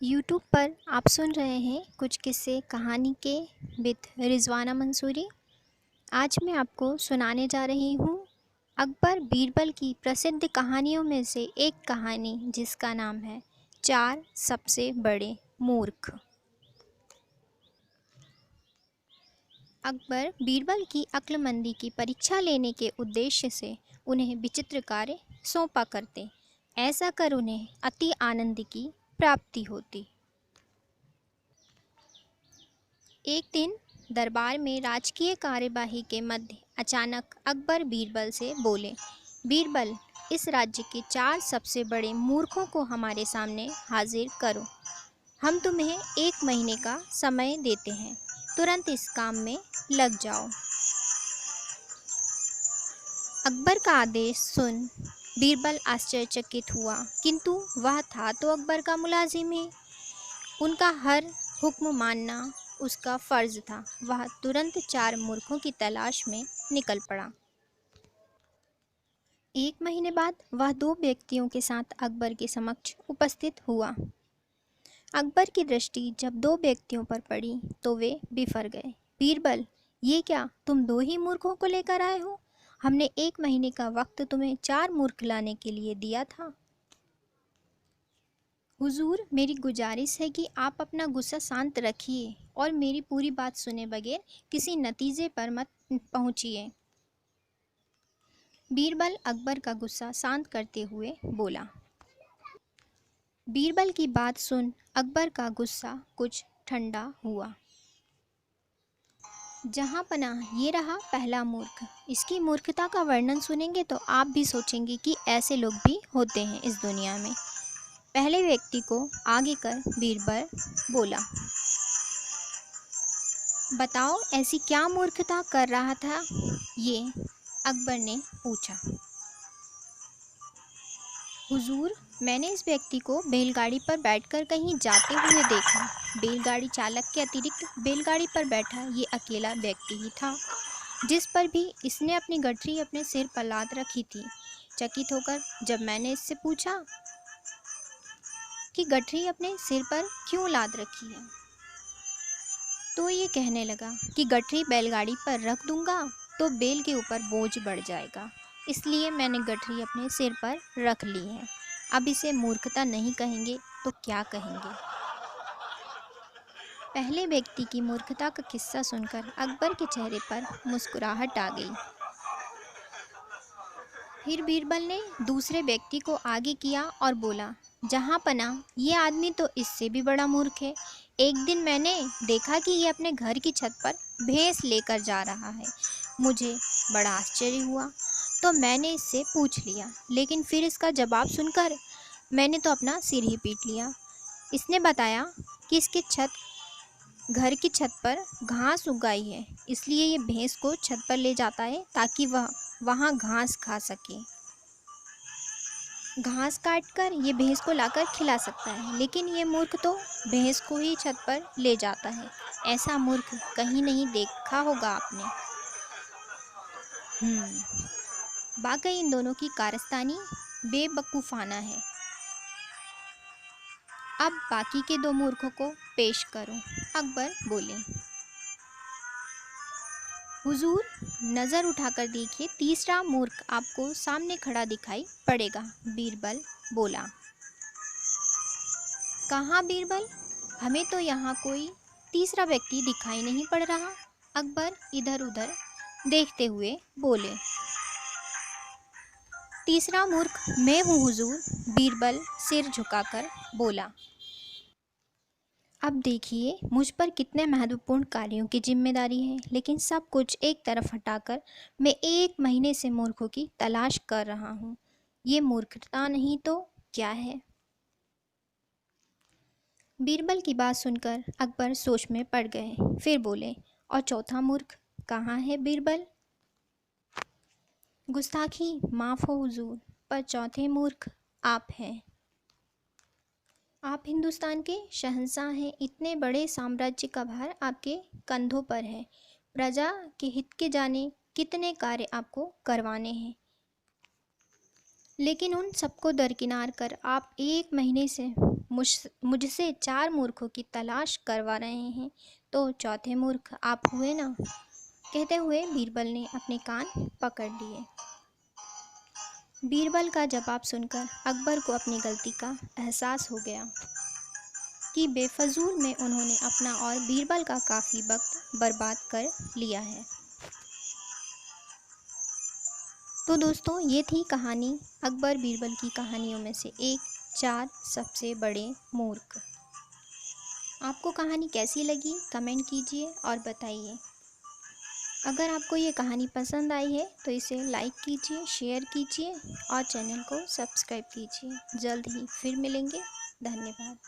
YouTube पर आप सुन रहे हैं कुछ किस्से कहानी के विद रिजवाना मंसूरी। आज मैं आपको सुनाने जा रही हूँ अकबर बीरबल की प्रसिद्ध कहानियों में से एक कहानी जिसका नाम है चार सबसे बड़े मूर्ख। अकबर बीरबल की अक्लमंदी की परीक्षा लेने के उद्देश्य से उन्हें विचित्र कार्य सौंपा करते। ऐसा कर उन्हें अति आनंद की प्राप्ति होती। एक दिन दरबार में राजकीय कार्यवाही के मध्य अचानक अकबर बीरबल से बोले, बीरबल, इस राज्य के चार सबसे बड़े मूर्खों को हमारे सामने हाजिर करो। हम तुम्हें 1 महीने का समय देते हैं, तुरंत इस काम में लग जाओ। अकबर का आदेश सुन बीरबल आश्चर्यचकित हुआ, किंतु वह था तो अकबर का मुलाजिम ही। उनका हर हुक्म मानना उसका फर्ज था। वह तुरंत 4 मूर्खों की तलाश में निकल पड़ा। 1 महीने बाद वह 2 व्यक्तियों के साथ अकबर के समक्ष उपस्थित हुआ। अकबर की दृष्टि जब 2 व्यक्तियों पर पड़ी तो वे बिफर गए। बीरबल, ये क्या, तुम 2 ही मूर्खों को लेकर आए हो? हमने 1 महीने का वक्त तुम्हें 4 मूर्ख लाने के लिए दिया था। हुजूर, मेरी गुजारिश है कि आप अपना गुस्सा शांत रखिए और मेरी पूरी बात सुने बगैर किसी नतीजे पर मत पहुंचिए। बीरबल अकबर का गुस्सा शांत करते हुए बोला। बीरबल की बात सुन अकबर का गुस्सा कुछ ठंडा हुआ। जहां पनाह, ये रहा पहला मूर्ख। इसकी मूर्खता का वर्णन सुनेंगे तो आप भी सोचेंगे कि ऐसे लोग भी होते हैं इस दुनिया में। पहले व्यक्ति को आगे कर बीरबल बोला, बताओ ऐसी क्या मूर्खता कर रहा था ये? अकबर ने पूछा। हुजूर, मैंने इस व्यक्ति को बैलगाड़ी पर बैठकर कहीं जाते हुए देखा। बैलगाड़ी चालक के अतिरिक्त बैलगाड़ी पर बैठा ये अकेला व्यक्ति ही था, जिस पर भी इसने अपनी गठरी अपने सिर पर लाद रखी थी। चकित होकर जब मैंने इससे पूछा कि गठरी अपने सिर पर क्यों लाद रखी है, तो ये कहने लगा कि गठरी बैलगाड़ी पर रख दूंगा तो बैल के ऊपर बोझ बढ़ जाएगा, इसलिए मैंने गठरी अपने सिर पर रख ली है। अब इसे मूर्खता नहीं कहेंगे तो क्या कहेंगे? पहले व्यक्ति की मूर्खता का किस्सा सुनकर अकबर के चेहरे पर मुस्कुराहट आ गई। फिर बीरबल ने दूसरे व्यक्ति को आगे किया और बोला, जहाँ पना, ये आदमी तो इससे भी बड़ा मूर्ख है। एक दिन मैंने देखा कि ये अपने घर की छत पर भैंस लेकर जा रहा है। मुझे बड़ा आश्चर्य हुआ तो मैंने इससे पूछ लिया, लेकिन फिर इसका जवाब सुनकर मैंने तो अपना सिर ही पीट लिया। इसने बताया कि इसके घर की छत पर घास उगाई है, इसलिए ये भैंस को छत पर ले जाता है ताकि वह वहाँ घास खा सके। घास काटकर ये भैंस को लाकर खिला सकता है, लेकिन ये मूर्ख तो भैंस को ही छत पर ले जाता है। ऐसा मूर्ख कहीं नहीं देखा होगा आपने। वाकई इन दोनों की कारस्तानी बेवकूफ़ाना है। अब बाकी के 2 मूर्खों को पेश करो। अकबर बोले, हुजूर, नज़र उठाकर देखिए, तीसरा मूर्ख आपको सामने खड़ा दिखाई पड़ेगा। बीरबल बोला। कहाँ बीरबल? हमें तो यहाँ कोई तीसरा व्यक्ति दिखाई नहीं पड़ रहा। अकबर इधर उधर देखते हुए बोले। तीसरा मूर्ख मैं हूँ हुजूर, बीरबल सिर झुकाकर बोला। अब देखिए मुझ पर कितने महत्वपूर्ण कार्यों की जिम्मेदारी है, लेकिन सब कुछ एक तरफ हटाकर मैं 1 महीने से मूर्खों की तलाश कर रहा हूँ। ये मूर्खता नहीं तो क्या है? बीरबल की बात सुनकर अकबर सोच में पड़ गए। फिर बोले, और चौथा मूर्ख कहाँ है बीरबल? गुस्ताखी माफ़ हो हुजूर, पर चौथे मूर्ख आप हैं। आप हिंदुस्तान के शहंशाह हैं। इतने बड़े साम्राज्य का भार आपके कंधों पर है। प्रजा के हित के जाने कितने कार्य आपको करवाने हैं, लेकिन उन सबको दरकिनार कर आप 1 महीने से मुझसे 4 मूर्खों की तलाश करवा रहे हैं, तो चौथे मूर्ख आप हुए ना। कहते हुए बीरबल ने अपने कान पकड़ लिए। बीरबल का जवाब सुनकर अकबर को अपनी गलती का एहसास हो गया कि बेफजूल में उन्होंने अपना और बीरबल का काफ़ी वक्त बर्बाद कर लिया है। तो दोस्तों, ये थी कहानी अकबर बीरबल की कहानियों में से एक, 4 सबसे बड़े मूर्ख। आपको कहानी कैसी लगी कमेंट कीजिए और बताइए। अगर आपको ये कहानी पसंद आई है तो इसे लाइक कीजिए, शेयर कीजिए और चैनल को सब्सक्राइब कीजिए। जल्द ही फिर मिलेंगे। धन्यवाद।